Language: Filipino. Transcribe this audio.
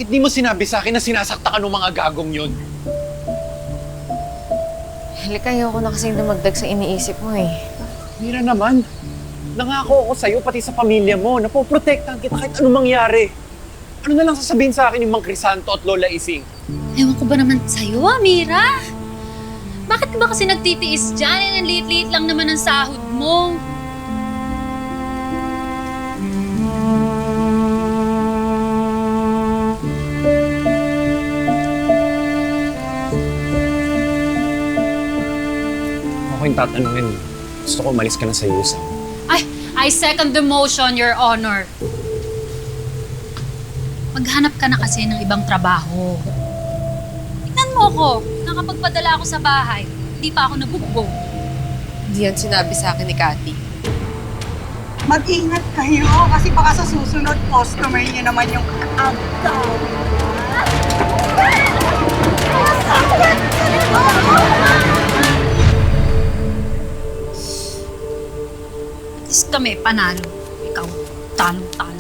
Bakit di mo sinabi sa akin na sinasakta ka ng mga gagong yun? Halika, ayoko na kasing dumagdag sa iniisip mo eh. Mira naman, nangako ako sa'yo pati sa pamilya mo na poprotektahan kita kahit anong mangyari. Ano na lang sasabihin sa akin ni Mang Crisanto at Lola Ising? Ewan ko ba naman sa'yo, Mira? Bakit ka ba kasi nagtitiis dyan? Ang liit-liit lang naman ang sahod mo. Ako yung tatanungin mo. Gusto ko umalis ka na sa Yusa. Ay, I second the motion, Your Honor. Maghanap ka na kasi ng ibang trabaho. Tingnan mo ako. Nakapagpadala ako sa bahay. Hindi pa ako nabugbog. Hindi yan sinabi sa akin ni Cathy. Mag-ingat kayo kasi baka sa susunod customer niyo naman yung abdo. At least kami, panalo. Ikaw, talo-talo.